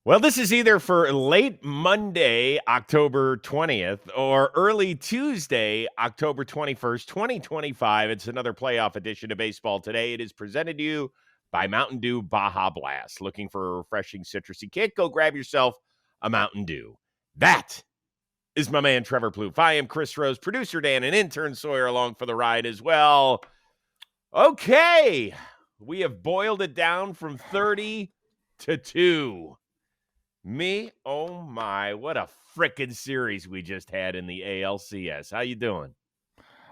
Well, this is either for late Monday, October 20th, or early Tuesday, October 21st, 2025. It's another playoff edition of Baseball Today. It is presented to you by Mountain Dew Baja Blast. Looking for a refreshing citrusy kick? Go grab yourself a Mountain Dew. That is my man, Trevor Plouffe. I am Chris Rose, producer Dan, and intern Sawyer along for the ride as well. Okay, we have boiled it down from 30 to 2. Me? Oh my, what a frickin' series we just had in the ALCS. How you doing?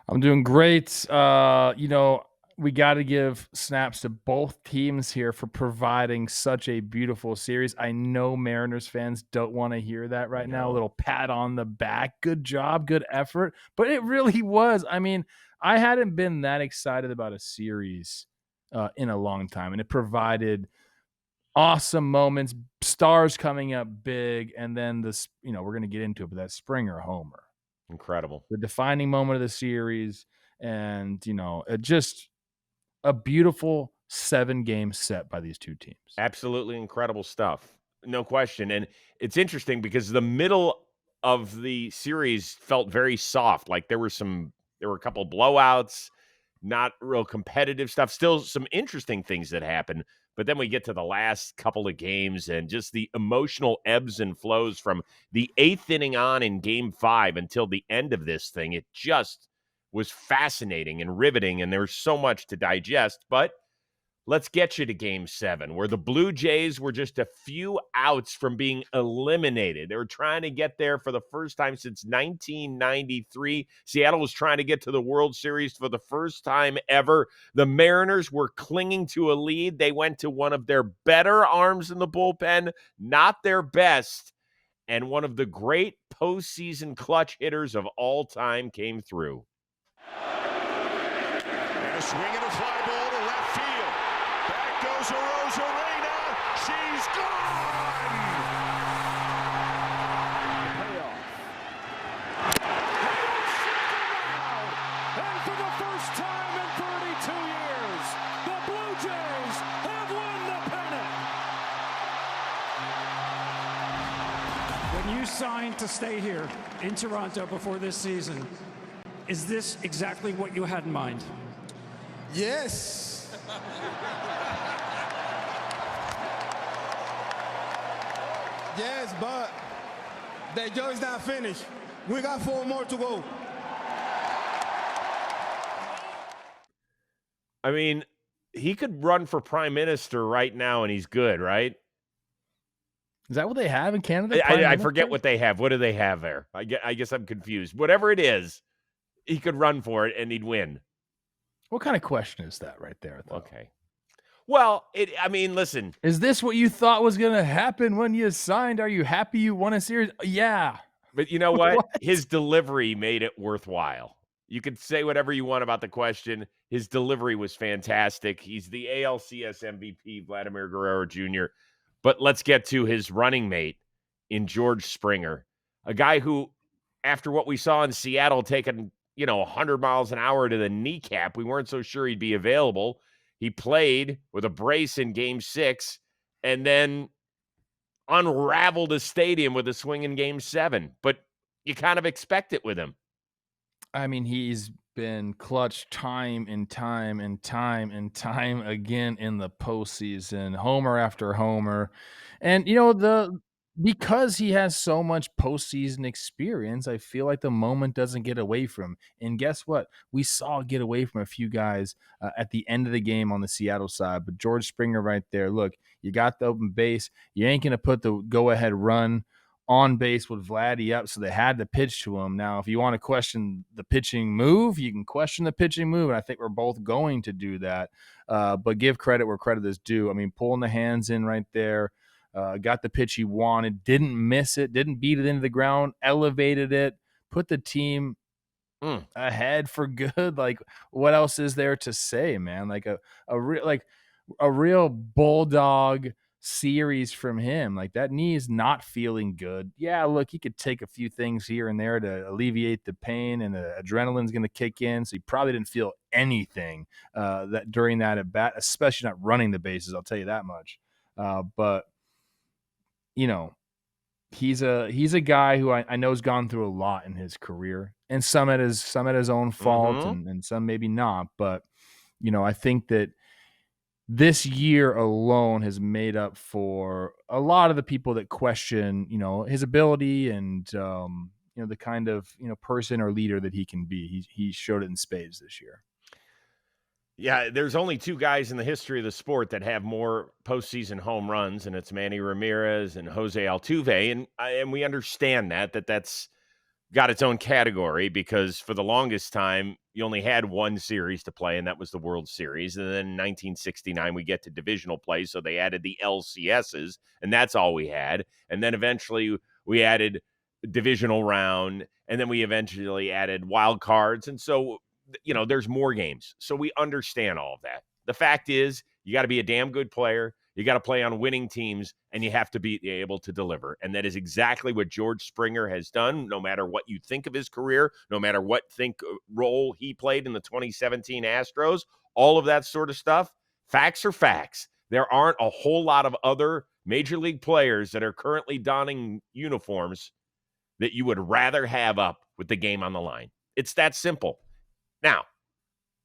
I'm doing great. We got to give snaps to both teams here for providing such a beautiful series. I know Mariners fans don't want to hear that right now. A No. little pat on the back. Good job, good effort. But it really was. I mean, I hadn't been that excited about a series in a long time, and it provided awesome moments, stars coming up big, and then this, we're going to get into it, but that Springer homer, Incredible. the defining moment of the series, and just a beautiful 7-game set by these two teams. Absolutely incredible stuff. No question. And it's interesting because the middle of the series felt very soft. Like there were a couple blowouts, not real competitive stuff. Still some interesting things that happened. But then we get to the last couple of games and just the emotional ebbs and flows from the 8th inning on in game 5 until the end of this thing. It just was fascinating and riveting, and there's so much to digest. But let's get you to game 7, where the Blue Jays were just a few outs from being eliminated. They were trying to get there for the first time since 1993. Seattle was trying to get to the World Series for the first time ever. The Mariners were clinging to a lead. They went to one of their better arms in the bullpen, not their best, and one of the great postseason clutch hitters of all time came through. And a swing and a fly ball to left field. Back goes a Rosarena. She's gone. Payoff. And for the first time in 32 years, the Blue Jays have won the pennant. When you signed to stay here in Toronto before this season, is this exactly what you had in mind? Yes. Yes, but the job is not finished. We got 4 more to go. I mean, he could run for prime minister right now and he's good, right? Is that what they have in Canada? I forget what they have. What do they have there? I guess I'm confused. Whatever it is, he could run for it and he'd win. What kind of question is that right there, though? Okay. Well, listen. Is this what you thought was going to happen when you signed? Are you happy you won a series? Yeah. But you know what? His delivery made it worthwhile. You could say whatever you want about the question. His delivery was fantastic. He's the ALCS MVP, Vladimir Guerrero Jr. But let's get to his running mate in George Springer, a guy who, after what we saw in Seattle, taking 100 miles an hour to the kneecap, we weren't so sure he'd be available. He played with a brace in game 6 and then unraveled a stadium with a swing in game 7. But you kind of expect it with him. I mean, he's been clutch time and time and time and time again in the postseason, homer after homer. And because he has so much postseason experience, I feel like the moment doesn't get away from him. And guess what? We saw it get away from a few guys at the end of the game on the Seattle side. But George Springer right there, look, you got the open base. You ain't going to put the go-ahead run on base with Vladdy up, so they had to pitch to him. Now, if you want to question the pitching move, you can question the pitching move, and I think we're both going to do that. But give credit where credit is due. I mean, pulling the hands in right there, got the pitch he wanted, didn't miss it, didn't beat it into the ground, elevated it, put the team ahead for good. Like, what else is there to say, man? Like a real bulldog series from him. Like, that knee is not feeling good. Yeah, look, he could take a few things here and there to alleviate the pain, and the adrenaline's going to kick in, so he probably didn't feel anything that during that at bat, especially not running the bases, I'll tell you that much. But you know, he's a guy who I know has gone through a lot in his career, and some at his own fault, Mhm. and some maybe not. But I think that this year alone has made up for a lot of the people that question, his ability and the kind of person or leader that he can be. He showed it in spades this year. Yeah, there's only 2 guys in the history of the sport that have more postseason home runs, and it's Manny Ramirez and Jose Altuve, and we understand that's got its own category because for the longest time, you only had one series to play, and that was the World Series. And then in 1969, we get to divisional play, so they added the LCSs, and that's all we had. And then eventually we added divisional round, and then we eventually added wild cards. And so, there's more games. So we understand all of that. The fact is, you got to be a damn good player. You got to play on winning teams, and you have to be able to deliver. And that is exactly what George Springer has done, no matter what you think of his career, no matter what role he played in the 2017 Astros, all of that sort of stuff. Facts are facts. There aren't a whole lot of other major league players that are currently donning uniforms that you would rather have up with the game on the line. It's that simple. Now,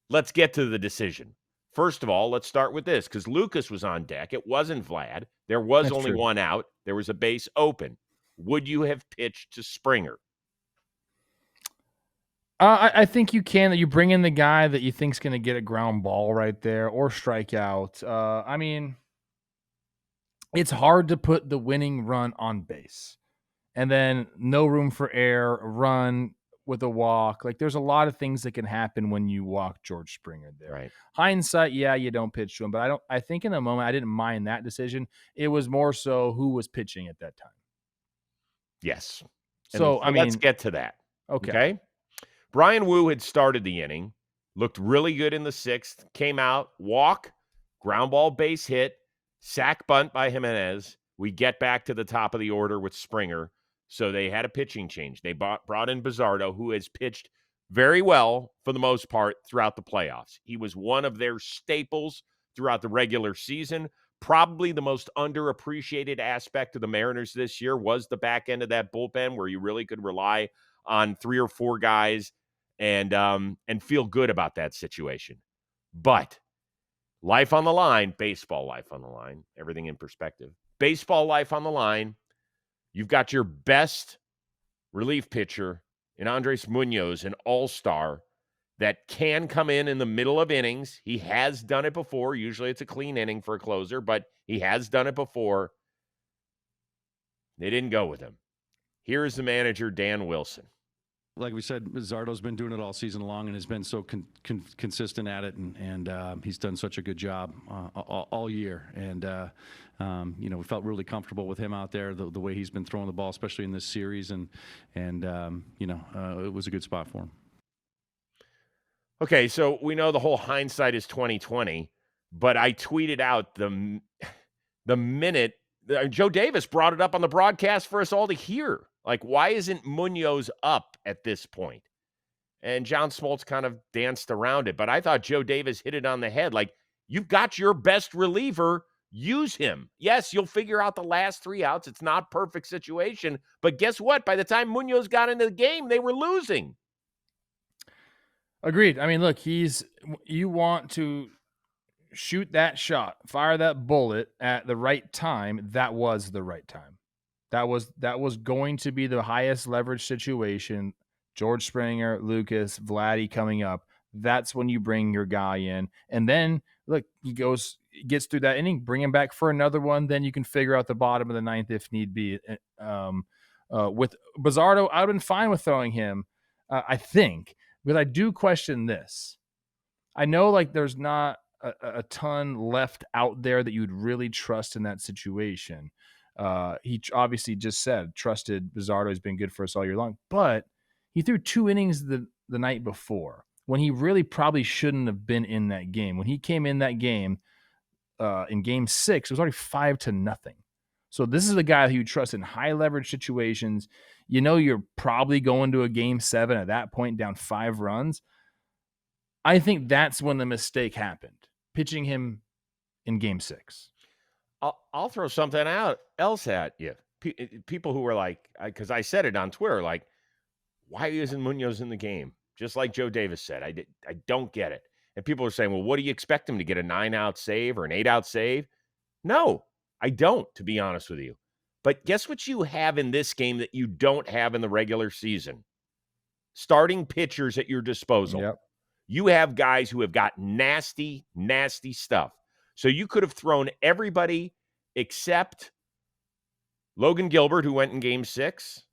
let's get to the decision. First of all, let's start with this because Lucas was on deck. It wasn't Vlad. There was That's only true. one out. There was a base open. Would you have pitched to Springer? I think you can. That you bring in the guy that you think's going to get a ground ball right there or strike out. I mean, it's hard to put the winning run on base, and then no room for error, run with a walk. Like there's a lot of things that can happen when you walk George Springer there. Right. Hindsight, yeah, you don't pitch to him, but I think in the moment I didn't mind that decision. It was more so who was pitching at that time. Yes. So I Let's mean, get to that. okay. Okay. Brian Wu had started the inning, looked really good in the 6th, came out, walk, ground ball base hit, sack bunt by Jimenez. We get back to the top of the order with Springer. So they had a pitching change. They brought in Bizzardo, who has pitched very well for the most part throughout the playoffs. He was one of their staples throughout the regular season. Probably the most underappreciated aspect of the Mariners this year was the back end of that bullpen where you really could rely on 3 or 4 guys and feel good about that situation. But life on the line, baseball life on the line, everything in perspective. Baseball life on the line. You've got your best relief pitcher in Andres Munoz, an all-star that can come in the middle of innings. He has done it before. Usually it's a clean inning for a closer, but he has done it before. They didn't go with him. Here is the manager, Dan Wilson. Like we said, Zardo's been doing it all season long and has been so consistent at it, and he's done such a good job all year. And we felt really comfortable with him out there, the way he's been throwing the ball, especially in this series, and it was a good spot for him. Okay, so we know the whole hindsight is 2020, but I tweeted out the minute Joe Davis brought it up on the broadcast for us all to hear. Like, why isn't Munoz up at this point? And John Smoltz kind of danced around it, but I thought Joe Davis hit it on the head. Like, you've got your best reliever, use him. Yes, you'll figure out the last 3 outs. It's not perfect situation, but guess what? By the time Munoz got into the game, they were losing. Agreed. I mean, look, you want to shoot that shot, fire that bullet at the right time. That was the right time. That was going to be the highest leverage situation. George Springer, Lucas, Vladdy coming up. That's when you bring your guy in. And then look, gets through that inning, bring him back for another one. Then you can figure out the bottom of the 9th if need be. With Bizzardo, I would have been fine with throwing him, I think. But I do question this. I know like there's not a ton left out there that you'd really trust in that situation. He obviously just said trusted Bizzardo has been good for us all year long, but he threw 2 innings the night before when he really probably shouldn't have been in that game. When he came in that game in game 6, it was already 5-0. So this is a guy who you trust in high leverage situations. You know you're probably going to a game 7 at that point down 5 runs. I think that's when the mistake happened, pitching him in game 6. I'll throw something else at you. People who were like, because I said it on Twitter, like, why isn't Munoz in the game? Just like Joe Davis said, I don't get it. And people are saying, well, what do you expect him to get, a 9-out save or an 8-out save? No, I don't, to be honest with you. But guess what you have in this game that you don't have in the regular season? Starting pitchers at your disposal. Yep. You have guys who have got nasty, nasty stuff. So you could have thrown everybody except Logan Gilbert, who went in game 6.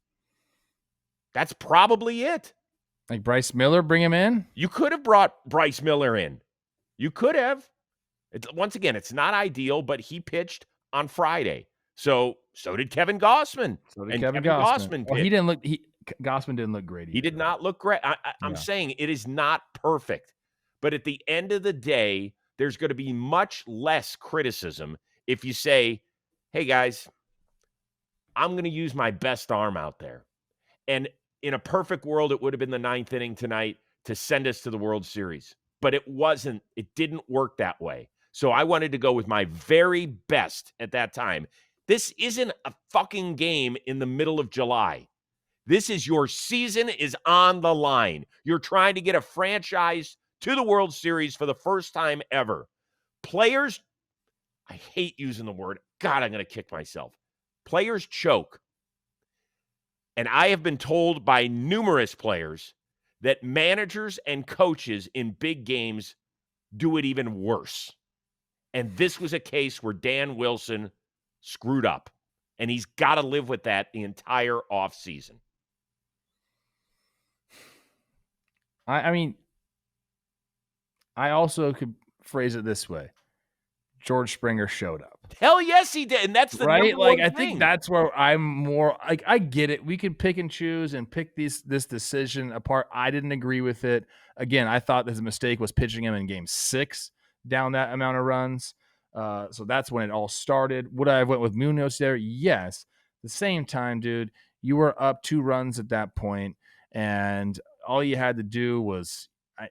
That's probably it. Like Bryce Miller, bring him in? You could have brought Bryce Miller in. You could have. Once again, it's not ideal, but he pitched on Friday. So did Kevin Gossman. So did Kevin Gossman. Well, pitched. Gossman didn't look great either. He did not look great. I'm saying it is not perfect. But at the end of the day, there's going to be much less criticism if you say, hey, guys, I'm going to use my best arm out there. And in a perfect world, it would have been the 9th inning tonight to send us to the World Series. But it wasn't. It didn't work that way. So I wanted to go with my very best at that time. This isn't a fucking game in the middle of July. This is your season is on the line. You're trying to get a franchise to the World Series for the first time ever. Players, I hate using the word. God, I'm going to kick myself. Players choke. And I have been told by numerous players that managers and coaches in big games do it even worse. And this was a case where Dan Wilson screwed up. And he's got to live with that the entire offseason. I mean, I also could phrase it this way. George Springer showed up. Hell yes, he did. And that's the right. number Like, one I thing. think that's where I'm more like, I get it. We could pick and choose and pick this decision apart. I didn't agree with it. Again, I thought his mistake was pitching him in game 6 down that amount of runs. So that's when it all started. Would I have went with Munoz there? Yes. At the same time, dude, you were up 2 runs at that point, and all you had to do was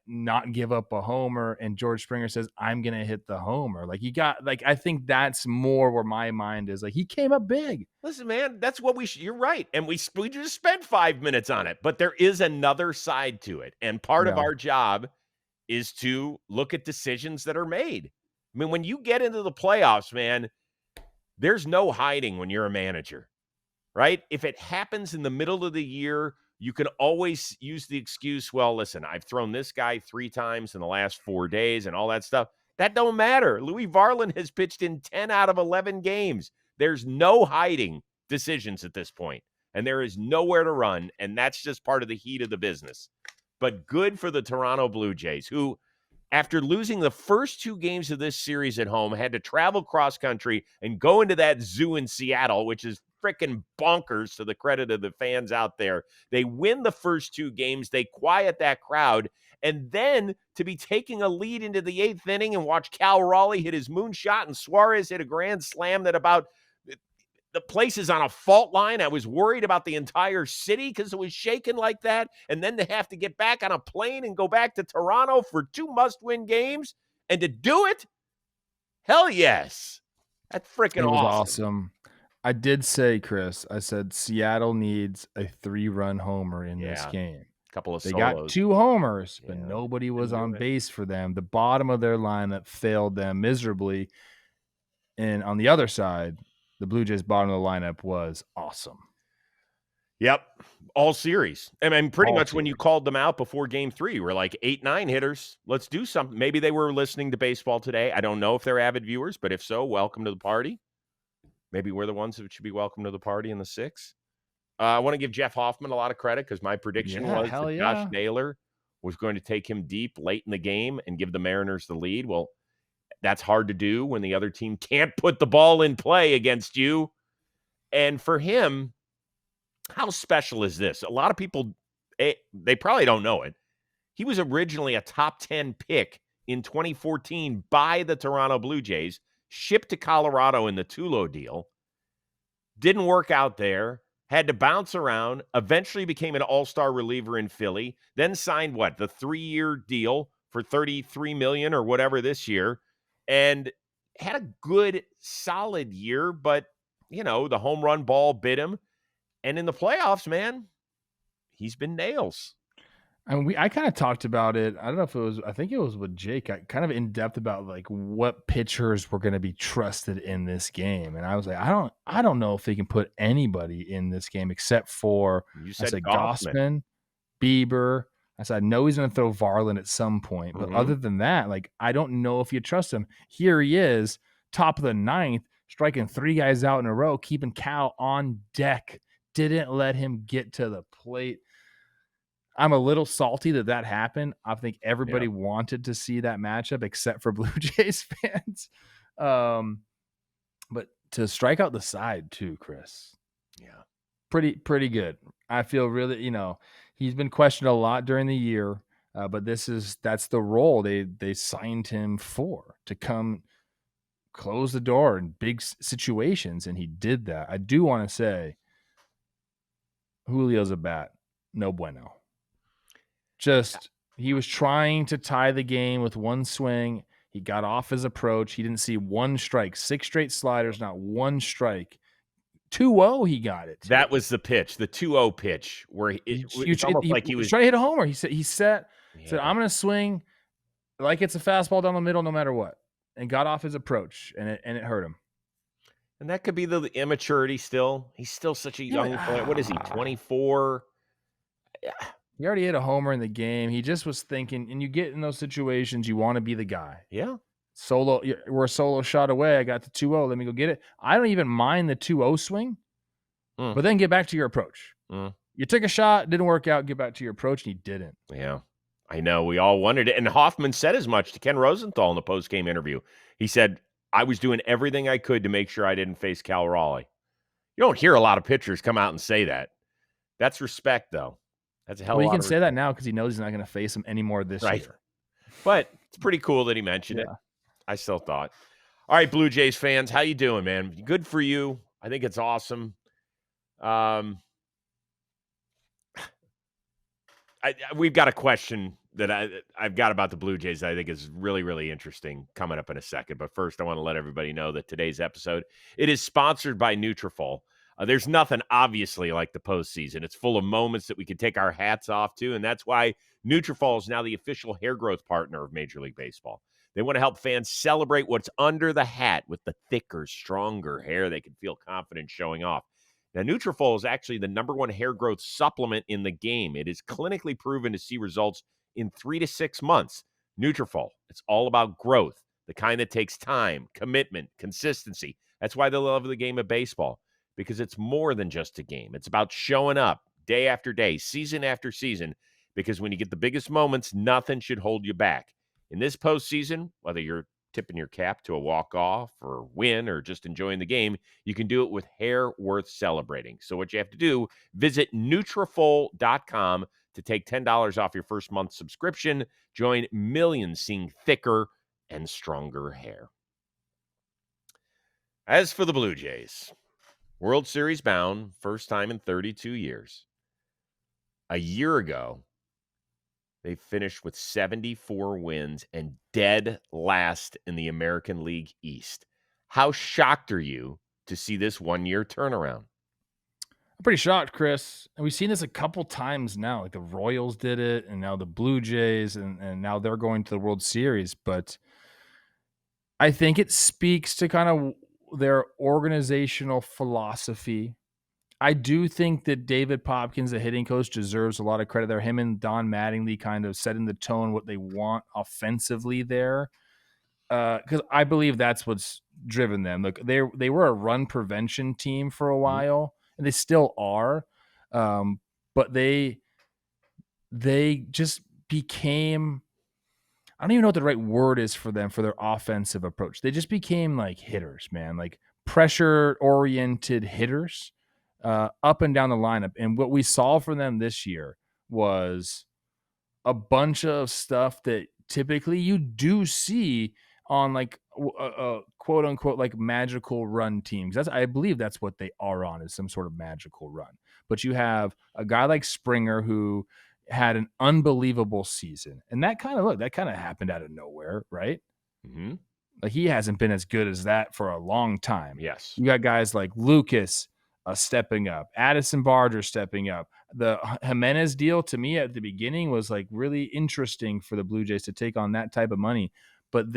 not give up a homer, and George Springer says, I'm going to hit the homer. Like, you got, like, I think that's more where my mind is. Like, he came up big. Listen, man, that's what you're right. And we just spent 5 minutes on it, but there is another side to it. And part of our job is to look at decisions that are made. I mean, when you get into the playoffs, man, there's no hiding when you're a manager, right? If it happens in the middle of the year, you can always use the excuse, well, listen, I've thrown this guy 3 times in the last 4 days and all that stuff. That don't matter. Louis Varland has pitched in 10 out of 11 games. There's no hiding decisions at this point, and there is nowhere to run, and that's just part of the heat of the business. But good for the Toronto Blue Jays, who, after losing the first 2 games of this series at home, had to travel cross country and go into that zoo in Seattle, which is freaking bonkers to the credit of the fans out there. They win the first 2 games. They quiet that crowd. And then to be taking a lead into the 8th inning and watch Cal Raleigh hit his moonshot and Suarez hit a grand slam that about the place is on a fault line. I was worried about the entire city because it was shaking like that. And then to have to get back on a plane and go back to Toronto for 2 must-win games and to do it, hell yes. That's freaking awesome. I did say, Chris, I said Seattle needs a 3-run homer in this game. Couple of They solos. got 2 homers, but nobody was on base for them. The bottom of their lineup failed them miserably. And on the other side, the Blue Jays' bottom of the lineup was awesome. Yep. All series. I mean, pretty much when you called them out before game 3, you were like 8-9 hitters. Let's do something. Maybe they were listening to baseball today. I don't know if they're avid viewers, but if so, welcome to the party. Maybe we're the ones that should be welcome to the party in the 6. I want to give Jeff Hoffman a lot of credit because my prediction was that Josh Naylor was going to take him deep late in the game and give the Mariners the lead. Well, that's hard to do when the other team can't put the ball in play against you. And for him, how special is this? A lot of people, they probably don't know it. He was originally a top 10 pick in 2014 by the Toronto Blue Jays, shipped to Colorado in the Tulo deal. Didn't work out there. Had to bounce around. Eventually became an all-star reliever in Philly. Then signed the 3-year deal for $33 million or whatever this year. And had a good, solid year, but, the home run ball bit him. And in the playoffs, man, he's been nails. And I kind of talked about it. I don't know if it was, I think it was with Jake, kind of in depth about like what pitchers were going to be trusted in this game. And I was like, I don't know if they can put anybody in this game except for, You I said said Goffman. Gossman, Bieber. I said, I know he's going to throw Varland at some point, but Mhm. other than that, like, I don't know if you trust him. Here he is, top of the ninth, striking 3 guys out in a row, keeping Cal on deck. Didn't let him get to the plate. I'm a little salty that happened. I think everybody wanted to see that matchup except for Blue Jays fans. But to strike out the side too, Chris. Yeah. Pretty good. I feel really, he's been questioned a lot during the year, but that's the role they signed him for, to come close the door in big situations, and he did that. I do want to say Julio's a bat, no bueno. Just, he was trying to tie the game with one swing. He got off his approach. He didn't see one strike, 6 straight sliders, not one strike. 2-0, he got it. That was the pitch, the 2-0 pitch, where it's almost like he was trying to hit a homer. He said, said, Yeah. I'm going to swing like it's a fastball down the middle no matter what, and got off his approach, and it hurt him. And that could be the immaturity still. He's still such a young player. What is he, 24? He already hit a homer in the game. He just was thinking, and you get in those situations, you want to be the guy. Yeah. We're a solo shot away. I got the 2-0. Let me go get it. I don't even mind the 2-0 swing, but then get back to your approach. You took a shot, didn't work out, get back to your approach, and he didn't. Yeah. I know. We all wanted it. And Hoffman said as much to Ken Rosenthal in the post-game interview. He said, I was doing everything I could to make sure I didn't face Cal Raleigh. You don't hear a lot of pitchers come out and say that. That's respect, though. That's a hell of a lot. Well, he can say that now because he knows he's not going to face him anymore this year. But it's pretty cool that he mentioned it. I still thought. All right, Blue Jays fans, how you doing, man? Good for you. I think it's awesome. We've got a question that I've got about the Blue Jays that I think is really, really interesting coming up in a second. But first, I want to let everybody know that today's episode, it is sponsored by Nutrafol. There's nothing obviously like the postseason. It's full of moments that we could take our hats off to, and that's why Nutrafol is now the official hair growth partner of Major League Baseball. They want to help fans celebrate what's under the hat with the thicker, stronger hair they can feel confident showing off. Now, Nutrafol is actually the #1 hair growth supplement in the game. It is clinically proven to see results in 3 to 6 months. Nutrafol, it's all about growth, the kind that takes time, commitment, consistency. That's why they love the game of baseball, because it's more than just a game. It's about showing up day after day, season after season, because when you get the biggest moments, nothing should hold you back. In this postseason, whether you're tipping your cap to a walk-off or win or just enjoying the game, you can do it with hair worth celebrating. So what you have to do, visit Nutrafol.com to take $10 off your first month subscription. Join millions seeing thicker and stronger hair. As for the Blue Jays, World Series bound, first time in 32 years. A year ago, they finished with 74 wins and dead last in the American League East. How shocked are you to see this one-year turnaround? I'm pretty shocked, Chris. And we've seen this a couple times now. Like the Royals did it, and now the Blue Jays, and now they're going to the World Series. But I think it speaks to kind of their organizational philosophy. I do think that David Popkins, the hitting coach, deserves a lot of credit there. Him and Don Mattingly kind of setting the tone, what they want offensively there. Because I believe that's what's driven them. Look, they were a run prevention team for a while, and they still are. But they just became, I don't even know what the right word is for them, for their offensive approach. They just became like hitters, man, like pressure-oriented hitters. Up and down the lineup. And what we saw from them this year was a bunch of stuff that typically you do see on like quote unquote like magical run teams. I believe that's what they are on, is some sort of magical run. But you have a guy like Springer who had an unbelievable season. And that kind of happened out of nowhere, right? Mm-hmm. Like, he hasn't been as good as that for a long time. Yes. You got guys like Lucas stepping up, Addison Barger stepping up. The Jimenez deal to me at the beginning was like really interesting for the Blue Jays to take on that type of money, but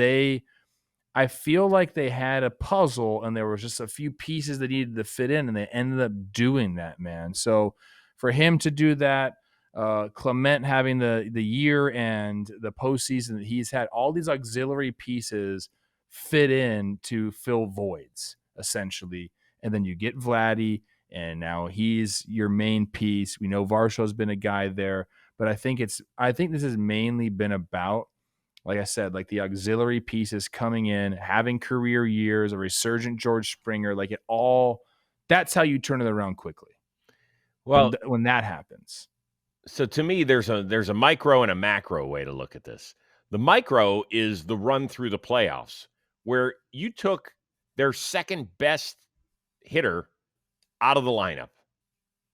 I feel like they had a puzzle and there was just a few pieces that needed to fit in, and they ended up doing that, man. So for him to do that, Clement having the year and the postseason that he's had, all these auxiliary pieces fit in to fill voids essentially. And then you get Vladdy, and now he's your main piece. We know Varsho's been a guy there, but I think this has mainly been about, like I said, like the auxiliary pieces coming in, having career years, a resurgent George Springer, like it all. That's how you turn it around quickly. Well, when that happens. So to me, there's a micro and a macro way to look at this. The micro is the run through the playoffs, where you took their second best hitter out of the lineup.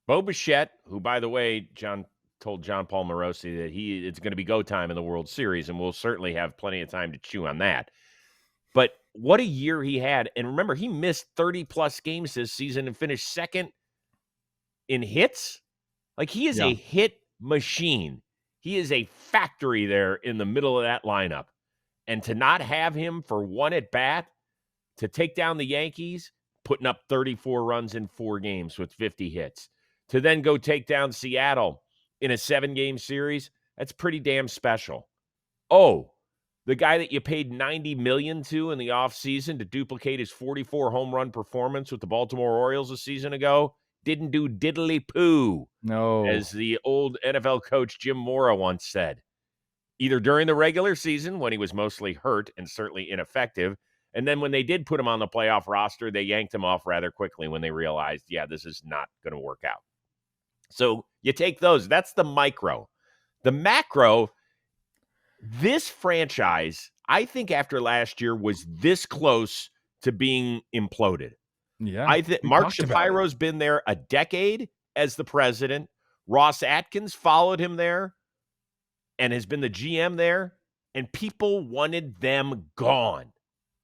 Bo Bichette, who, by the way, John told John Paul Morosi that it's going to be go time in the World Series, and we'll certainly have plenty of time to chew on that. But what a year he had. And remember, he missed 30-plus games this season and finished second in hits. Like, he is a hit machine. He is a factory there in the middle of that lineup. And to not have him for one at bat to take down the Yankees, putting up 34 runs in 4 games with 50 hits, to then go take down Seattle in a 7-game series, that's pretty damn special. Oh, the guy that you paid $90 million to in the offseason to duplicate his 44 home run performance with the Baltimore Orioles a season ago didn't do diddly poo. No. As the old NFL coach Jim Mora once said, either during the regular season when he was mostly hurt and certainly ineffective, and then when they did put him on the playoff roster, they yanked him off rather quickly when they realized, yeah, this is not going to work out. So you take those. That's the micro. The macro, this franchise, I think after last year was this close to being imploded. Yeah. I think Mark Shapiro's been there a decade as the president. Ross Atkins followed him there and has been the GM there, and people wanted them gone,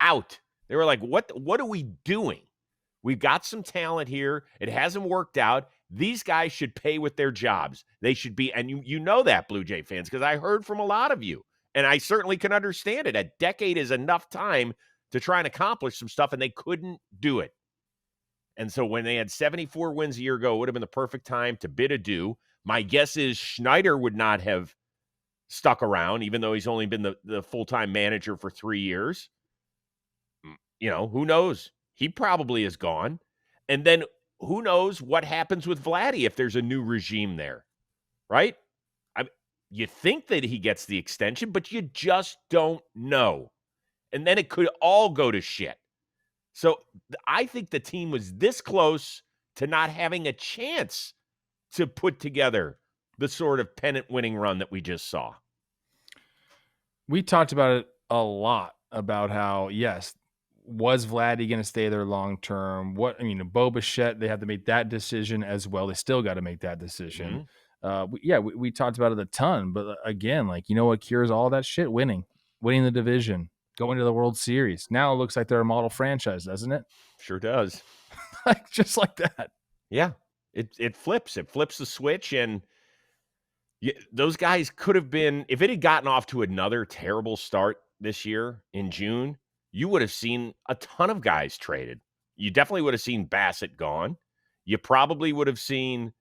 out. They were like, what are we doing? We've got some talent here. It hasn't worked out. These guys should pay with their jobs. They should be, and you know that, Blue Jay fans, because I heard from a lot of you, and I certainly can understand it. A decade is enough time to try and accomplish some stuff, and they couldn't do it. And so when they had 74 wins a year ago, it would have been the perfect time to bid adieu. My guess is Schneider would not have stuck around, even though he's only been the full-time manager for 3 years. You know, who knows? He probably is gone. And then who knows what happens with Vladdy if there's a new regime there, right? You think that he gets the extension, but you just don't know. And then it could all go to shit. So I think the team was this close to not having a chance to put together the sort of pennant-winning run that we just saw. We talked about it a lot, about how, yes, was Vladdy going to stay there long term? Bo Bichette, they have to make that decision as well. They still got to make that decision. We talked about it a ton, but again, like, you know what cures all that shit? Winning the division, going to the World Series. Now it looks like they're a model franchise, doesn't it? Sure does. Like, just like that. Yeah, it flips. It flips the switch, and those guys could have been, if it had gotten off to another terrible start this year in June, you would have seen a ton of guys traded. You definitely would have seen Bassett gone. You probably would have seen,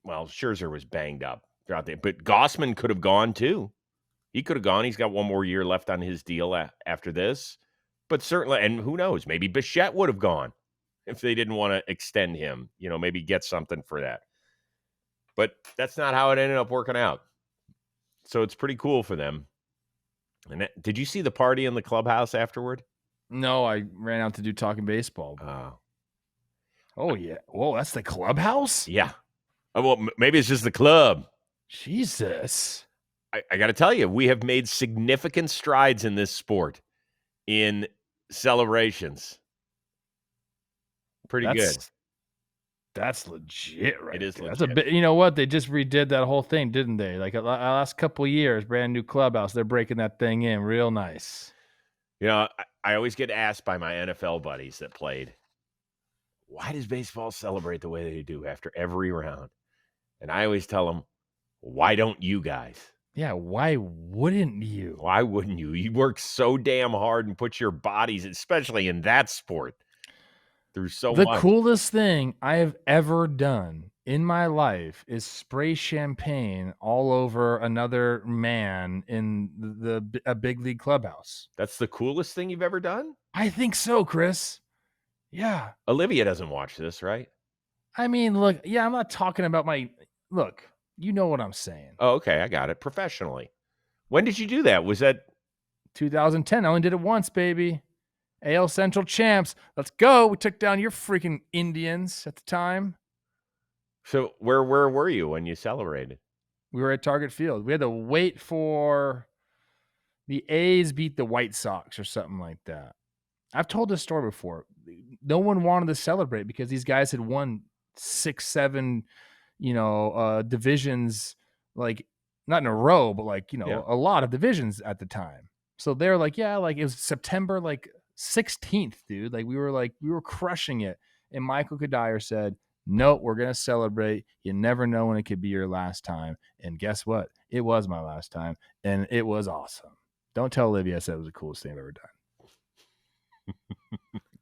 well, Scherzer was banged up throughout there, but Gossman could have gone too. He could have gone. He's got one more year left on his deal after this. But certainly, and who knows, maybe Bichette would have gone if they didn't want to extend him, maybe get something for that. But that's not how it ended up working out. So it's pretty cool for them. And did you see the party in the clubhouse afterward? No, I ran out to do Talking Baseball. Oh, yeah. Whoa, that's the clubhouse? Yeah. Well, maybe it's just the club. Jesus. I got to tell you, we have made significant strides in this sport in celebrations. Pretty good. That's legit, right? It is legit. That's a bit. You know what? They just redid that whole thing, didn't they? Like the last couple of years, brand new clubhouse. They're breaking that thing in real nice. I always get asked by my NFL buddies that played, why does baseball celebrate the way they do after every round? And I always tell them, why don't you guys? Yeah, why wouldn't you? Why wouldn't you? You work so damn hard and put your bodies, especially in that sport, through so The much. coolest thing I have ever done in my life is spray champagne all over another man in a big league clubhouse. That's the coolest thing you've ever done? I think so, Chris. Yeah. Olivia doesn't watch this, right? I mean, look, yeah, I'm not talking about look, you know what I'm saying. Oh, okay. I got it. Professionally. When did you do that? Was that 2010. I only did it once, baby. AL Central champs. Let's go. We took down your freaking Indians at the time. so? Where were you when you celebrated? We were at Target Field. We had to wait for the A's beat the White Sox or something like that. I've told this story before. No one wanted to celebrate because these guys had won 6, 7, divisions, like not in a row, but Yeah. a lot of divisions at the time. So they're like, yeah, like it was September 16th, dude. Like we were crushing it. And Michael Kadire said, no, we're going to celebrate. You never know when it could be your last time. And guess what? It was my last time. And it was awesome. Don't tell Olivia I said it was the coolest thing I've ever done.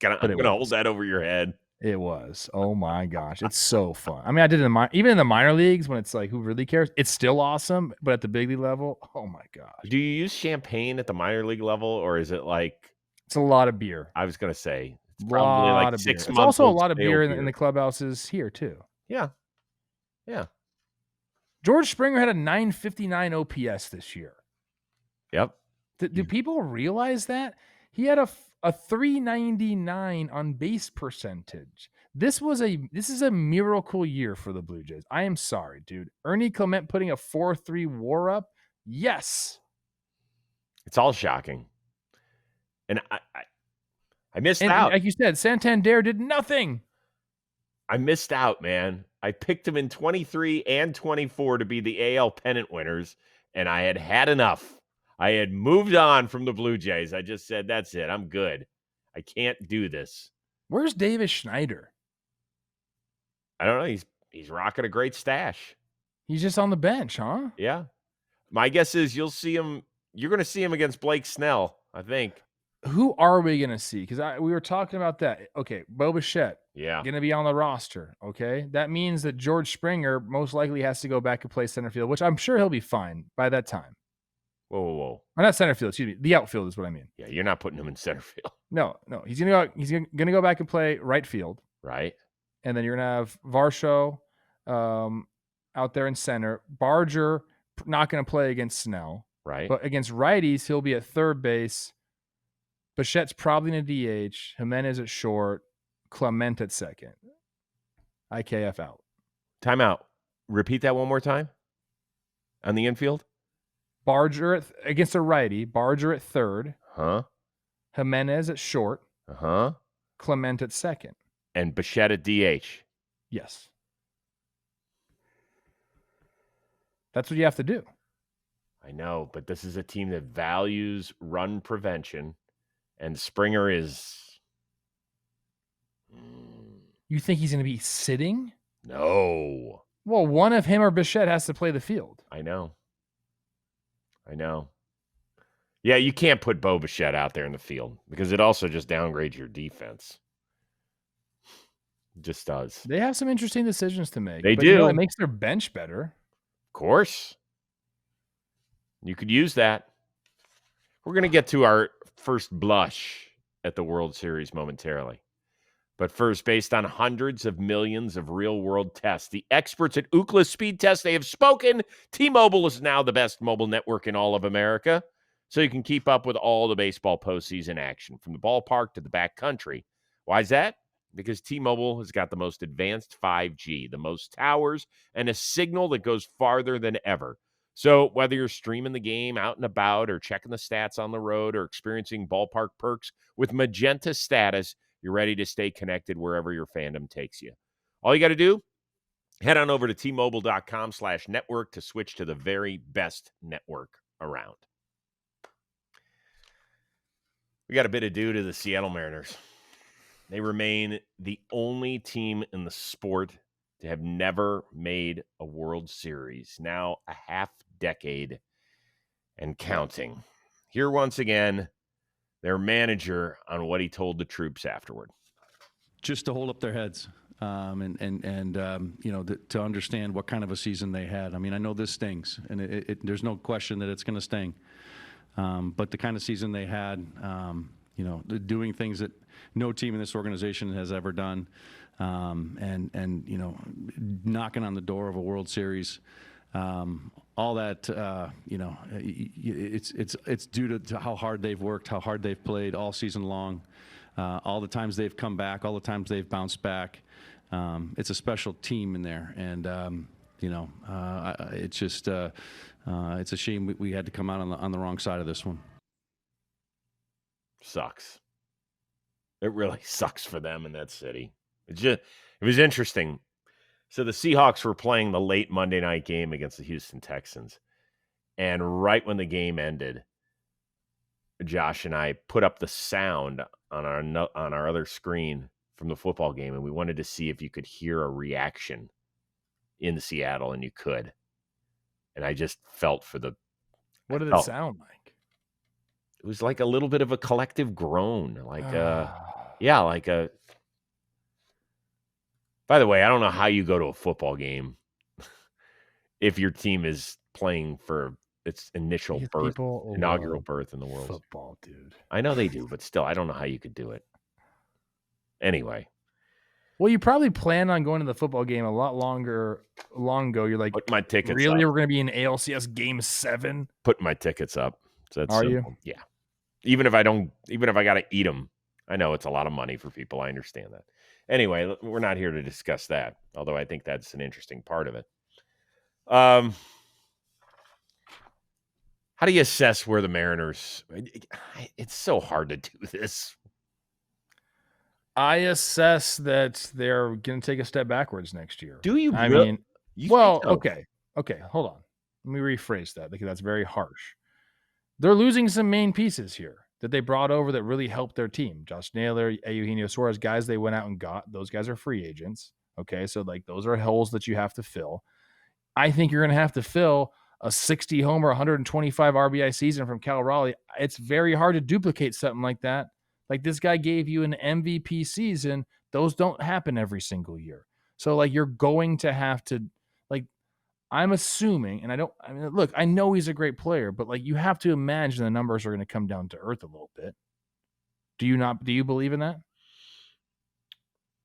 I'm going to hold that over your head. It was. Oh my gosh. It's so fun. I mean, I did it even in the minor leagues when it's like, who really cares? It's still awesome. But at the big league level, oh my gosh. Do you use champagne at the minor league level, or is it like, It's a lot of beer. I was going to say, it's probably like 6 months. It's also a lot of beer in the clubhouses here too. Yeah. Yeah. George Springer had a 959 OPS this year. Yep. Do people realize that? He had a 399 on base percentage. This is a miracle year for the Blue Jays. I am sorry, dude. Ernie Clement putting a 4.3 WAR up. Yes. It's all shocking. And I missed out. Like you said, Santander did nothing. I missed out, man. I picked him in 23 and 24 to be the AL pennant winners, and I had enough. I had moved on from the Blue Jays. I just said, that's it. I'm good. I can't do this. Where's Davis Schneider? I don't know. He's rocking a great stash. He's just on the bench, huh? Yeah. My guess is you'll see him. You're going to see him against Blake Snell, I think. Who are we going to see? Because we were talking about that. Okay, Bo Bichette. Yeah. Going to be on the roster. Okay. That means that George Springer most likely has to go back and play center field, which I'm sure he'll be fine by that time. Whoa. Or not center field, excuse me. The outfield is what I mean. Yeah, you're not putting him in center field. No. He's gonna go back and play right field. Right. And then you're gonna have Varsho out there in center. Barger not gonna play against Snell. Right. But against righties, he'll be at third base. Bichette's probably in a DH. Jimenez at short. Clement at second. IKF out. Timeout. Repeat that one more time. On the infield? Barger against a righty. Barger at third. Huh? Jimenez at short. Uh-huh. Clement at second. And Bichette at DH. Yes. That's what you have to do. I know, but this is a team that values run prevention, and Springer is... You think he's going to be sitting? No. Well, one of him or Bichette has to play the field. I know. Yeah, you can't put Bo Bichette out there in the field because it also just downgrades your defense. It just does. They have some interesting decisions to make. They do. It makes their bench better. Of course. You could use that. We're going to get to our first blush at the World Series momentarily. But first, based on hundreds of millions of real-world tests, the experts at Ookla Speed Test, they have spoken. T-Mobile is now the best mobile network in all of America, so you can keep up with all the baseball postseason action, from the ballpark to the backcountry. Why is that? Because T-Mobile has got the most advanced 5G, the most towers, and a signal that goes farther than ever. So whether you're streaming the game out and about or checking the stats on the road or experiencing ballpark perks with Magenta Status, you're ready to stay connected wherever your fandom takes you. All you got to do, head on over to T-Mobile.com/network to switch to the very best network around. We got a bit of due to the Seattle Mariners. They remain the only team in the sport to have never made a World Series, now a half decade and counting. Here once again, their manager on what he told the troops afterward. Just to hold up their heads, to understand what kind of a season they had. I mean, I know this stings, and there's no question that it's going to sting. But the kind of season they had, doing things that no team in this organization has ever done, knocking on the door of a World Series, all that, it's due to how hard they've worked, how hard they've played all season long, all the times they've come back, all the times they've bounced back. It's a special team in there, and it's just it's a shame we had to come out on the wrong side of this one. Sucks. It really sucks for them in that city. It was interesting. So the Seahawks were playing the late Monday night game against the Houston Texans. And right when the game ended, Josh and I put up the sound on our other screen from the football game, and we wanted to see if you could hear a reaction in Seattle, and you could. And I just felt for the... What did it sound like? It was like a little bit of a collective groan. Yeah, like a... By the way, I don't know how you go to a football game if your team is playing for its inaugural birth in the world. Football, dude. I know they do, but still, I don't know how you could do it. Anyway. Well, you probably planned on going to the football game a lot long ago. You're like, put my tickets really? up. We're going to be in ALCS Game 7? Put my tickets up. So that's Are simple. you? Yeah. Even if I got to eat them. I know it's a lot of money for people. I understand that. Anyway, we're not here to discuss that, although I think that's an interesting part of it. How do you assess where the Mariners... It's so hard to do this. I assess that they're going to take a step backwards next year. Do you? I really? mean, You well, think so? okay, hold on. Let me rephrase that because that's very harsh. They're losing some main pieces here that they brought over that really helped their team. Josh Naylor, Eugenio Suarez, guys they went out and got. Those guys are free agents. Okay, so like those are holes that you have to fill. I think you're going to have to fill a 60 homer, 125 RBI season from Cal Raleigh. It's very hard to duplicate something like that. Like this guy gave you an MVP season. Those don't happen every single year. So like you're going to have to, like, I'm assuming, and look, I know he's a great player, but like you have to imagine the numbers are going to come down to earth a little bit. Do you believe in that?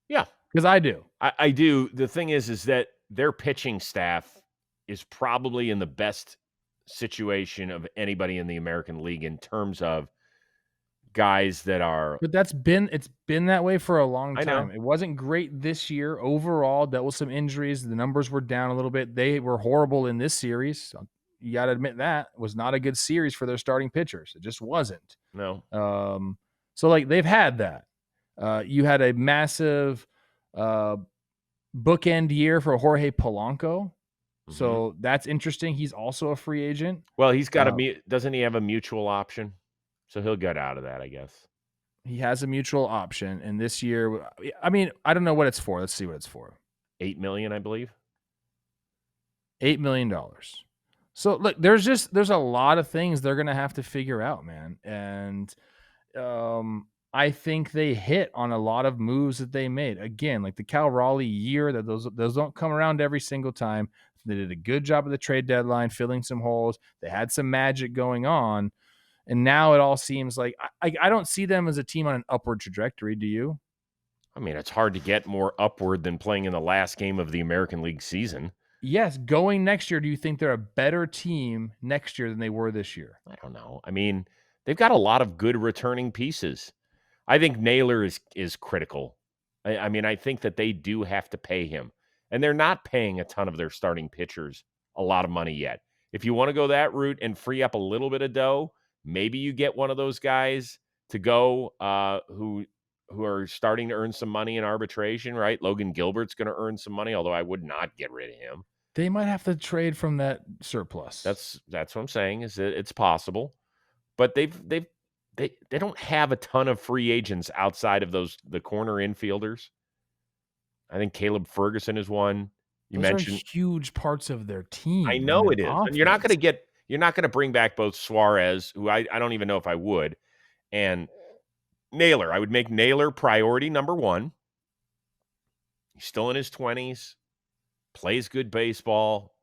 Yeah. Because I do. I do. The thing is that their pitching staff is probably in the best situation of anybody in the American League in terms of guys that are... But it's been that way for a long I time. know. It wasn't great this year overall. Dealt with some injuries. The numbers were down a little bit. They were horrible in this series. So you got to admit that it was not a good series for their starting pitchers. It just wasn't. No. So like they've had that. You had a massive bookend year for Jorge Polanco. So that's interesting. He's also a free agent. Well, he's got doesn't he have a mutual option? So he'll get out of that, I guess. He has a mutual option, and this year, I mean, I don't know what it's for. Let's see what it's for. $8 million, I believe. $8 million. So look, there's a lot of things they're gonna have to figure out, man. And I think they hit on a lot of moves that they made. Again, like the Cal Raleigh year, that those don't come around every single time. They did a good job at the trade deadline, filling some holes. They had some magic going on. And now it all seems like I don't see them as a team on an upward trajectory. Do you? I mean, it's hard to get more upward than playing in the last game of the American League season. Yes. Going next year, do you think they're a better team next year than they were this year? I don't know. I mean, they've got a lot of good returning pieces. I think Naylor is critical. I mean, I think that they do have to pay him. And they're not paying a ton of their starting pitchers a lot of money yet. If you want to go that route and free up a little bit of dough, maybe you get one of those guys to go who are starting to earn some money in arbitration, right? Logan Gilbert's going to earn some money, although I would not get rid of him. They might have to trade from that surplus. That's what I'm saying, is that it's possible. But they've they don't have a ton of free agents outside of the corner infielders. I think Caleb Ferguson is one. You Those are mentioned huge parts of their I team know and it is. And offense. you're not gonna bring back both Suarez, who I don't even know if I would, and Naylor. I would make Naylor priority number 1. He's still in his 20s, plays good baseball,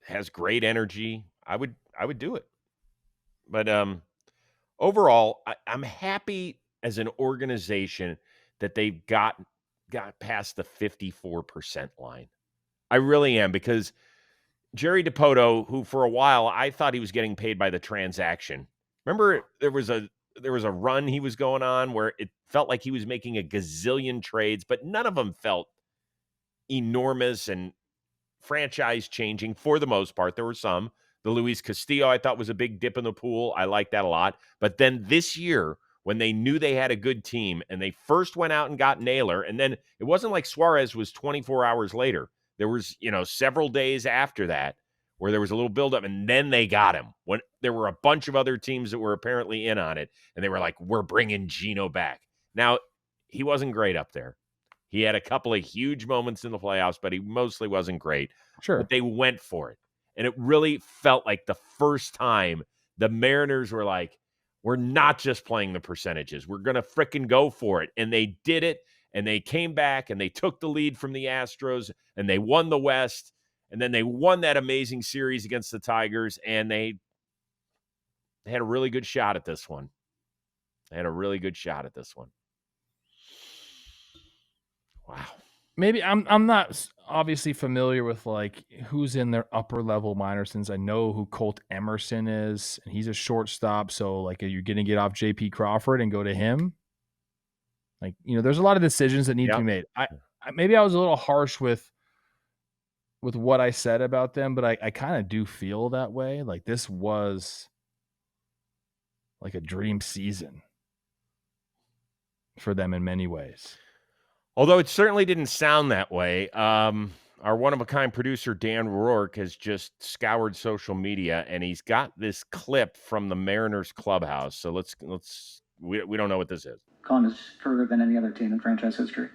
has great energy. I would do it. But overall, I'm happy as an organization that they've got past the 54% line. I really am, because Jerry DiPoto, who for a while I thought he was getting paid by the transaction. Remember there was a run he was going on where it felt like he was making a gazillion trades, but none of them felt enormous and franchise changing for the most part. There were some. The Luis Castillo, I thought, was a big dip in the pool. I like that a lot. But then this year, when they knew they had a good team and they first went out and got Naylor, and then it wasn't like Suarez was 24 hours later. There was, several days after that where there was a little buildup, and then they got him. When there were a bunch of other teams that were apparently in on it, and they were like, we're bringing Gino back. Now, he wasn't great up there. He had a couple of huge moments in the playoffs, but he mostly wasn't great. Sure. But they went for it. And it really felt like the first time the Mariners were like, we're not just playing the percentages. We're going to fricking go for it. And they did it. And they came back and they took the lead from the Astros and they won the West. And then they won that amazing series against the Tigers. And they had a really good shot at this one. Wow. Maybe I'm not obviously familiar with like who's in their upper level minors, since I know who Colt Emerson is, and he's a shortstop. So like, are you going to get off JP Crawford and go to him? Like, there's a lot of decisions that need to be made. Maybe I was a little harsh with what I said about them, but I kind of do feel that way. Like this was like a dream season for them in many ways. Although it certainly didn't sound that way. Our one-of-a-kind producer, Dan Rourke, has just scoured social media, and he's got this clip from the Mariners clubhouse. So we don't know what this is. Gone is further than any other team in franchise history.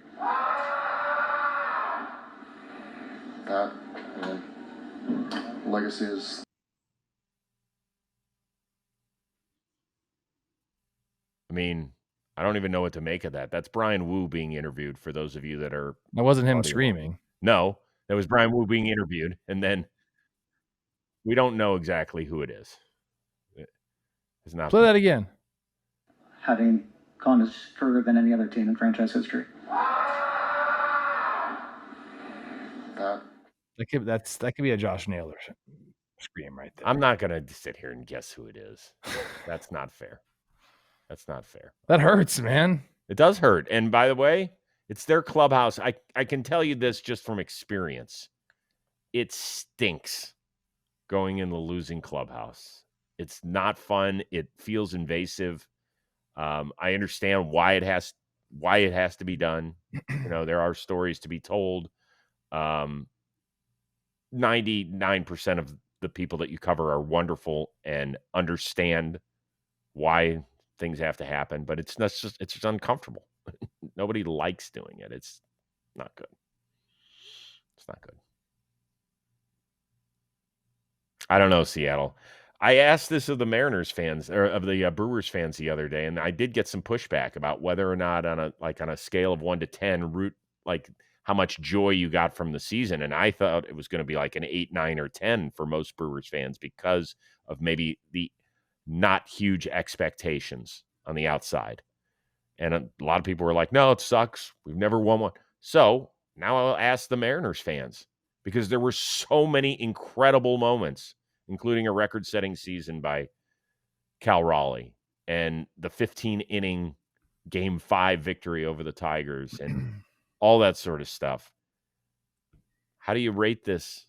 That, and legacy is... I mean, I don't even know what to make of that. That's Brian Wu being interviewed, for those of you that are... That wasn't him screaming. No, that was Brian Wu being interviewed, and then we don't know exactly who it is. It's not... Play that again. Having gone is further than any other team in franchise history. That could be a Josh Naylor scream right there. I'm not going to sit here and guess who it is. That's not fair. That hurts, man. It does hurt. And by the way, it's their clubhouse. I can tell you this just from experience. It stinks going in the losing clubhouse. It's not fun. It feels invasive. I understand why it has to be done. There are stories to be told. 99% of the people that you cover are wonderful and understand why things have to happen, but it's just uncomfortable. Nobody likes doing it. It's not good. I don't know, Seattle. I asked this of the Mariners fans, or of the Brewers fans, the other day, and I did get some pushback about whether or not on a scale of 1 to 10, how much joy you got from the season. And I thought it was going to be like an 8, 9, or 10 for most Brewers fans because of maybe the not huge expectations on the outside. And a lot of people were like, no, it sucks. We've never won one. So now I'll ask the Mariners fans, because there were so many incredible moments, including a record-setting season by Cal Raleigh and the 15-inning Game 5 victory over the Tigers and all that sort of stuff. How do you rate this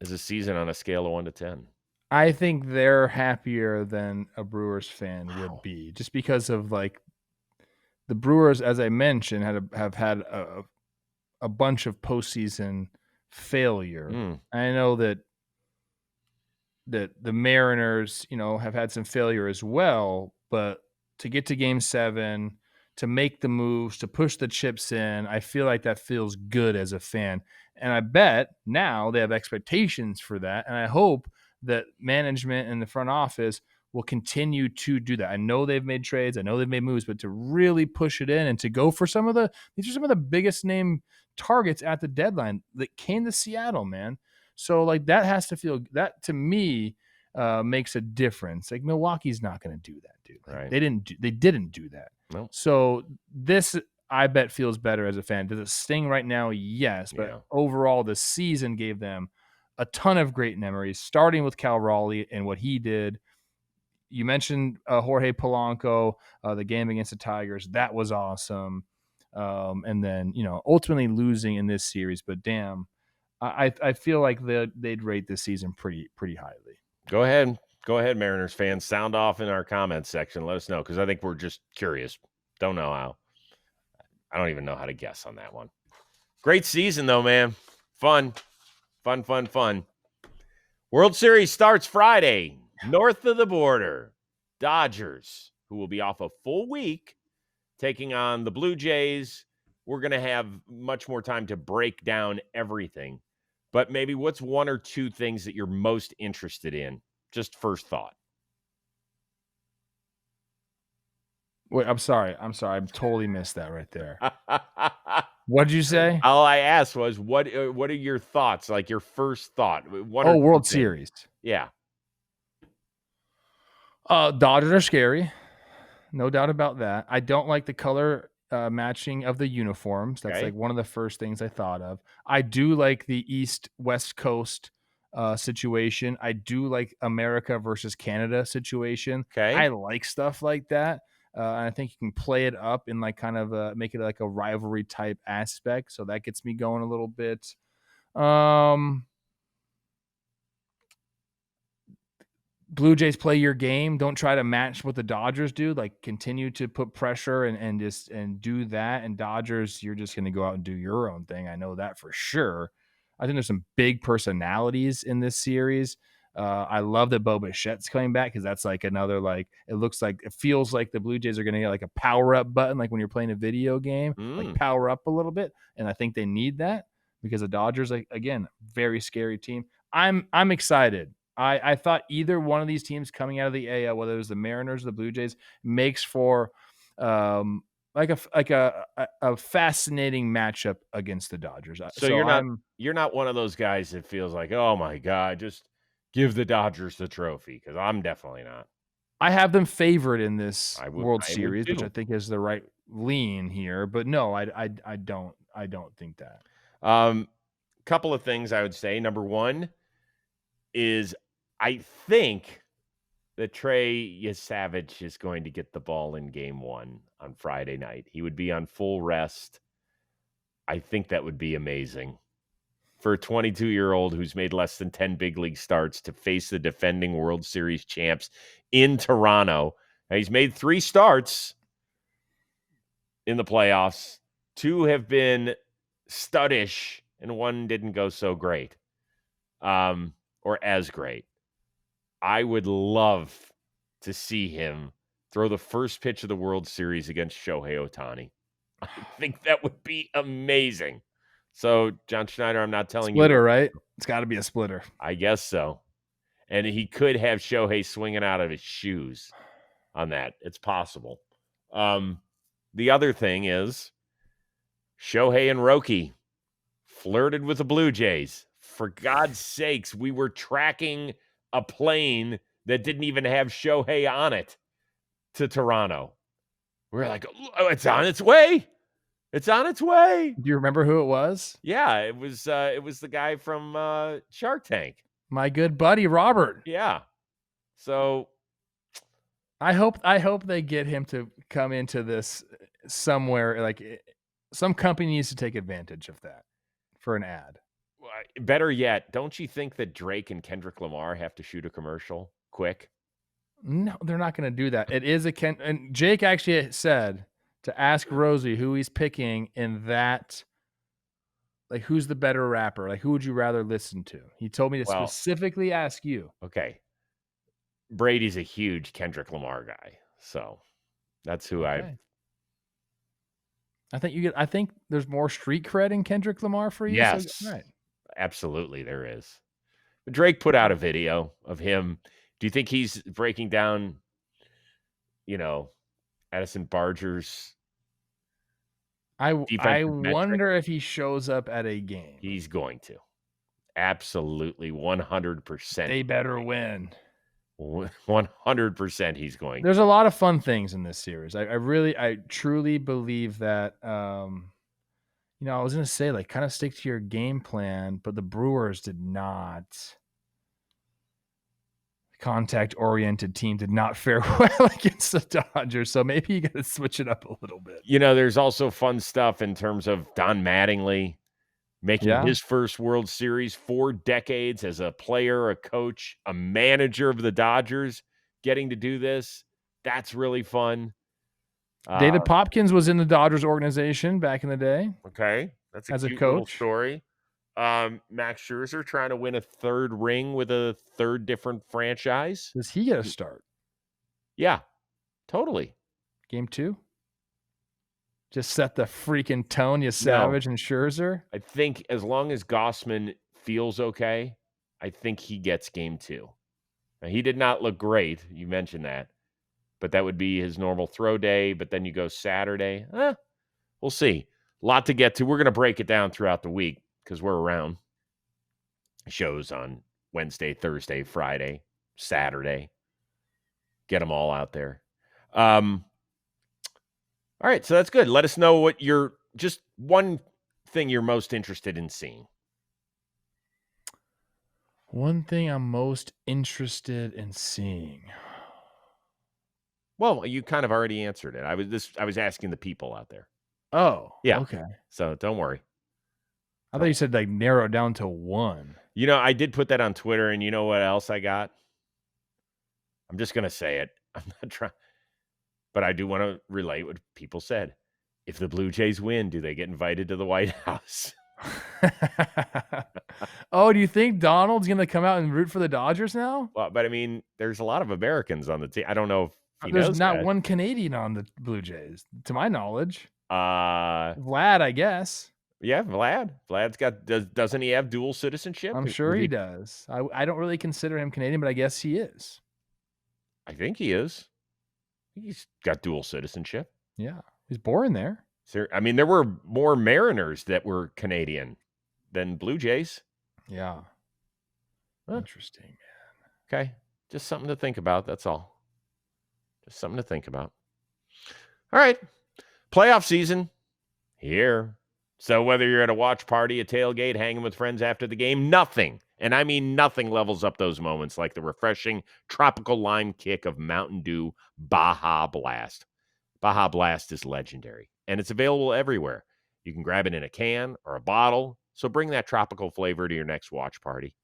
as a season on a scale of 1 to 10? I think they're happier than a Brewers fan would be, just because of like the Brewers, as I mentioned, have had a bunch of postseason failure. I know that the Mariners, have had some failure as well, but to get to game 7, to make the moves, to push the chips in. I feel like that feels good as a fan. And I bet now they have expectations for that. And I hope that management and the front office will continue to do that. I know they've made trades, I know they've made moves, but to really push it in and to go for these are some of the biggest name targets at the deadline that came to Seattle, man. So like that has to feel, that to me makes a difference. Like Milwaukee's not going to do that, dude. Like, Right. They didn't do that. Nope. So this, I bet, feels better as a fan. Does it sting right now? Yes, but overall, the season gave them a ton of great memories, starting with Cal Raleigh and what he did. You mentioned Jorge Polanco, the game against the Tigers. That was awesome. And then, ultimately losing in this series. But damn, I feel like they'd rate this season pretty highly. Go ahead, Mariners fans. Sound off in our comments section. Let us know, because I think we're just curious. Don't know how. I don't even know how to guess on that one. Great season, though, man. Fun. World Series starts Friday. North of the border, Dodgers, who will be off a full week, taking on the Blue Jays. We're going to have much more time to break down everything. But maybe what's one or two things that you're most interested in? Just first thought. Wait, I'm sorry. I totally missed that right there. What did you say? All I asked was, what are your thoughts? Like your first thought? World Series. Yeah. Dodgers are scary. No doubt about that. I don't like the color matching of the uniforms. That's like one of the first things I thought of. I do like the East-West Coast situation. I do like America versus Canada situation. Okay. I like stuff like that. And I think you can play it up in like kind of make it like a rivalry type aspect. So that gets me going a little bit. Blue Jays, play your game. Don't try to match what the Dodgers do. Like continue to put pressure and do that. And Dodgers, you're just going to go out and do your own thing. I know that for sure. I think there's some big personalities in this series. I love that Bo Bichette's coming back, because that's like another, like, it feels like the Blue Jays are going to get like a power up button, like when you're playing a video game, like power up a little bit. And I think they need that, because the Dodgers, like, again, very scary team. I'm excited. I thought either one of these teams coming out of the AL, whether it was the Mariners or the Blue Jays, makes for like a fascinating matchup against the Dodgers. So you're not one of those guys that feels like, oh my God, just give the Dodgers the trophy, because I'm definitely not. I have them favored in this World Series, which I think is the right lean here. But no, I don't think that. Couple of things I would say. Number one is, I think that Trey Savage is going to get the ball in game 1 on Friday night. He would be on full rest. I think that would be amazing for a 22-year-old who's made less than 10 big league starts to face the defending World Series champs in Toronto. Now, he's made 3 starts in the playoffs. 2 have been studdish, and 1 didn't go so great, or as great. I would love to see him throw the first pitch of the World Series against Shohei Ohtani. I think that would be amazing. So, John Schneider, I'm not telling you. Splitter, right? It's got to be a splitter. I guess so. And he could have Shohei swinging out of his shoes on that. It's possible. The other thing is, Shohei and Roki flirted with the Blue Jays. For God's sakes, we were tracking a plane that didn't even have Shohei on it to Toronto. We're like, oh, it's on its way. It's on its way. Do you remember who it was? Yeah, it was the guy from Shark Tank. My good buddy Robert. Yeah. So I hope they get him to come into this somewhere. Like, some company needs to take advantage of that for an ad. Better yet, don't you think that Drake and Kendrick Lamar have to shoot a commercial quick? No, they're not going to do that. It is and Jake actually said to ask Rosie who he's picking in that, like, who's the better rapper? Like, who would you rather listen to? He told me to specifically ask you. Okay. Brady's a huge Kendrick Lamar guy, so That's who Okay. I think there's more street cred in Kendrick Lamar for you. So, Yes, right. absolutely there is. But Drake put out a video of him. Do you think he's breaking down, Addison Barger's I defensive metric? wonder if he shows up at a game. He's going to. Absolutely 100%. They better win. 100% he's going. There's a lot of fun things in this series. I truly believe that. I was going to say, like, kind of stick to your game plan, but the Brewers did not. Contact-oriented team did not fare well against the Dodgers, so maybe you got to switch it up a little bit. There's also fun stuff in terms of Don Mattingly making his first World Series, 4 decades as a player, a coach, a manager of the Dodgers, getting to do this. That's really fun. David Popkins was in the Dodgers organization back in the day. Okay, that's a as cute a little coach. story. Max Scherzer trying to win a 3rd ring with a 3rd different franchise. Does he get a start? Yeah, totally. Game 2? Just set the freaking tone, you Savage and Scherzer? I think as long as Gossman feels okay, I think he gets game 2. Now, he did not look great. You mentioned that. But that would be his normal throw day. But then you go Saturday. We'll see. A lot to get to. We're going to break it down throughout the week because we're around. Shows on Wednesday, Thursday, Friday, Saturday. Get them all out there. All right, so that's good. Let us know what just one thing you're most interested in seeing. One thing I'm most interested in seeing. Well, you kind of already answered it. I was asking the people out there. Oh, yeah. Okay. So don't worry. I thought you said like narrow it down to one. I did put that on Twitter, and you know what else I got? I'm just gonna say it. I'm not trying, but I do want to relate what people said. If the Blue Jays win, do they get invited to the White House? Oh, do you think Donald's going to come out and root for the Dodgers now? Well, but I mean, there's a lot of Americans on the team. I don't know if he There's knows not that. one Canadian on the Blue Jays, to my knowledge. Vlad, I guess. Yeah, Vlad. Vlad's got. Doesn't he have dual citizenship? I'm sure he does. I don't really consider him Canadian, but I guess he is. I think he is. He's got dual citizenship. Yeah, he's born there. I mean, there were more Mariners that were Canadian than Blue Jays. Yeah. Interesting, man. Okay. Just something to think about. That's all. Just something to think about. All right. Playoff season here. So whether you're at a watch party, a tailgate, hanging with friends after the game, nothing, and I mean nothing, levels up those moments like the refreshing tropical lime kick of Mountain Dew Baja Blast. Baja Blast is legendary, and it's available everywhere. You can grab it in a can or a bottle, so bring that tropical flavor to your next watch party,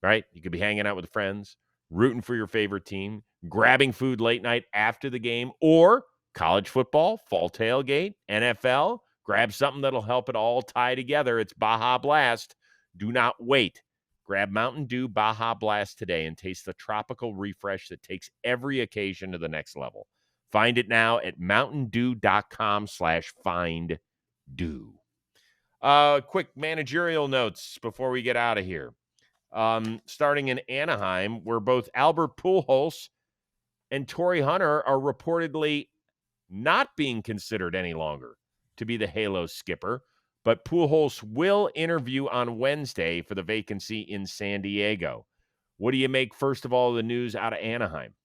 right? You could be hanging out with friends, rooting for your favorite team, grabbing food late night after the game, or college football, fall tailgate, NFL. Grab something that'll help it all tie together. It's Baja Blast. Do not wait. Grab Mountain Dew Baja Blast today and taste the tropical refresh that takes every occasion to the next level. Find it now at mountaindew.com/finddew. Quick managerial notes before we get out of here. Starting in Anaheim, where both Albert Pujols and Torrey Hunter are reportedly not being considered any longer to be the Halo skipper, but Pujols will interview on Wednesday for the vacancy in San Diego. What do you make, first of all, of the news out of Anaheim?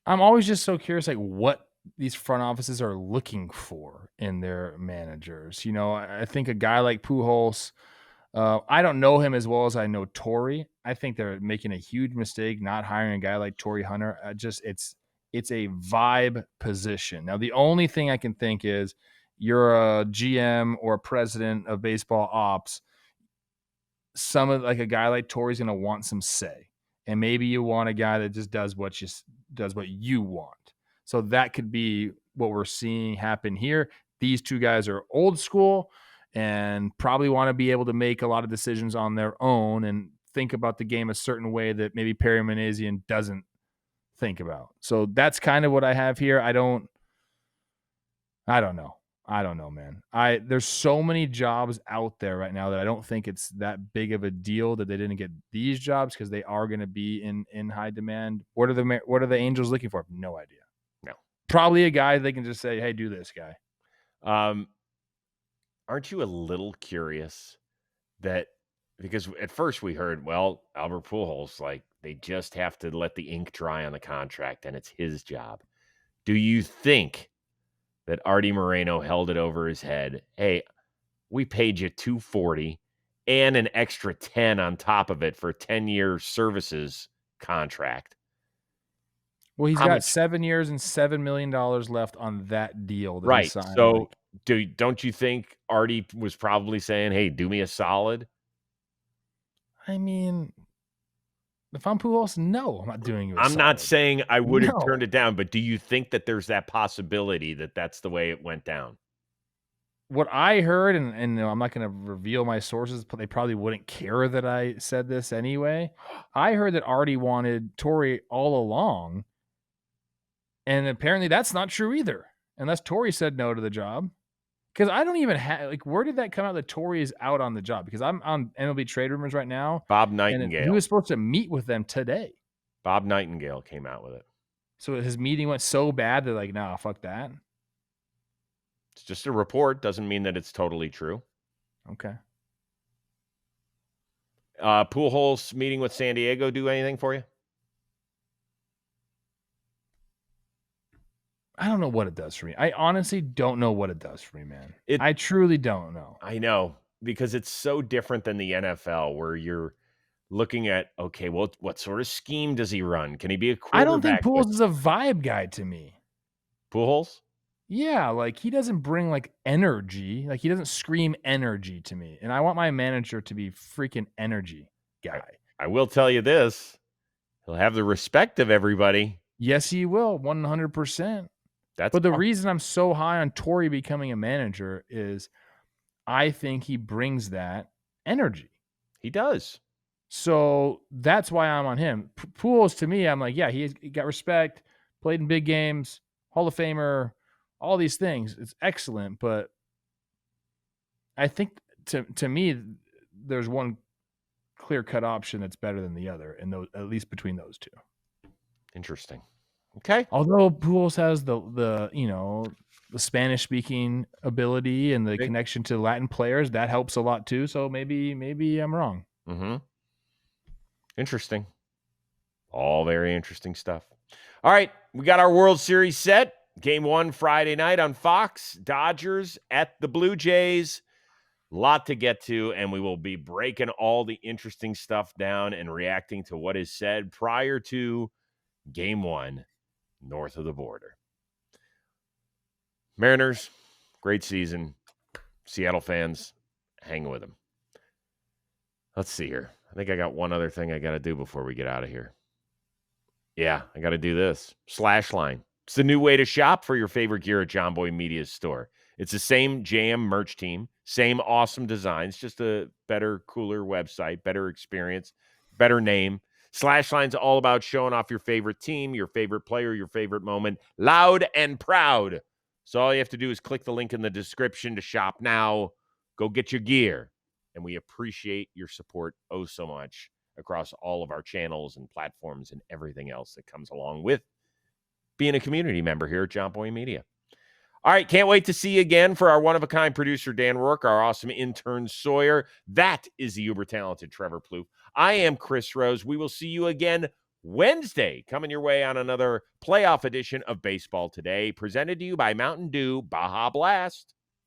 I'm always just so curious, like, what these front offices are looking for in their managers. I think a guy like Pujols, I don't know him as well as I know Torrey. I think they're making a huge mistake not hiring a guy like Torrey Hunter. It's a vibe position. Now, the only thing I can think is you're a GM or a president of baseball ops. Like a guy like Torrey's going to want some say, and maybe you want a guy that just does what you want. So that could be what we're seeing happen here. These two guys are old school and probably want to be able to make a lot of decisions on their own and think about the game a certain way that maybe Perry Manassian doesn't think about. So that's kind of what I have here. I don't know. I don't know, man. There's so many jobs out there right now that I don't think it's that big of a deal that they didn't get these jobs because they are going to be in high demand. What are the Angels looking for? No idea. No. Probably a guy they can just say, "Hey, do this, guy." Aren't you a little curious that because at first we heard, well, Albert Pujols, like they just have to let the ink dry on the contract and it's his job. Do you think that Artie Moreno held it over his head? Hey, we paid you $240 and an extra 10 on top of it for a 10-year services contract. Well, he's How got much? 7 years and $7 million left on that deal that he Right. signed. So don't you think Artie was probably saying, hey, do me a solid? I mean, if I'm Pujols, no, I'm not doing you a I'm not solid. saying I would have No. turned it down, but do you think that there's that possibility that that's the way it went down? What I heard, and I'm not going to reveal my sources, but they probably wouldn't care that I said this anyway. I heard that Artie wanted Torrey all along, and apparently that's not true either, unless Torrey said no to the job. Because I don't even have, like, where did that come out that Torrey is out on the job? Because I'm on MLB trade rumors right now. Bob And Nightingale. he was supposed to meet with them today. Bob Nightingale came out with it. So his meeting went so bad, they're like, nah, fuck that. It's just a report. Doesn't mean that it's totally true. Okay. Pujols meeting with San Diego do anything for you? I don't know what it does for me. I honestly don't know what it does for me, man. I truly don't know. I know, because it's so different than the NFL where you're looking at, okay, well, what sort of scheme does he run? Can he be a quarterback? I don't think Pujols is a vibe guy to me. Pujols? Yeah, like he doesn't bring like energy. Like he doesn't scream energy to me. And I want my manager to be freaking energy guy. I will tell you this. He'll have the respect of everybody. Yes, he will. 100%. But the reason I'm so high on Torrey becoming a manager is I think he brings that energy. He does. So that's why I'm on him. Pujols, to me, I'm like, yeah, he got respect, played in big games, Hall of Famer, all these things. It's excellent, but I think to me, there's one clear-cut option that's better than the other, and at least between those two. Interesting. Okay. Although Pujols has the Spanish speaking ability and the connection to Latin players, that helps a lot too. So maybe I'm wrong. Mm-hmm. Interesting. All very interesting stuff. All right, we got our World Series set. Game 1 Friday night on Fox. Dodgers at the Blue Jays. Lot to get to, and we will be breaking all the interesting stuff down and reacting to what is said prior to Game 1 north of the border. Mariners, great season. Seattle fans, hang with them. Let's see here. I think I got one other thing I got to do before we get out of here. Yeah, I got to do this. Slashline. It's the new way to shop for your favorite gear at John Boy Media's store. It's the same JM merch team, same awesome designs, just a better, cooler website, better experience, better name. Slashline's all about showing off your favorite team, your favorite player, your favorite moment, loud and proud. So all you have to do is click the link in the description to shop now. Go get your gear. And we appreciate your support oh so much across all of our channels and platforms and everything else that comes along with being a community member here at John Boy Media. All right, can't wait to see you again for our one-of-a-kind producer, Dan Rourke, our awesome intern, Sawyer. That is the uber-talented Trevor Plouffe. I am Chris Rose. We will see you again Wednesday, coming your way on another playoff edition of Baseball Today, presented to you by Mountain Dew Baja Blast.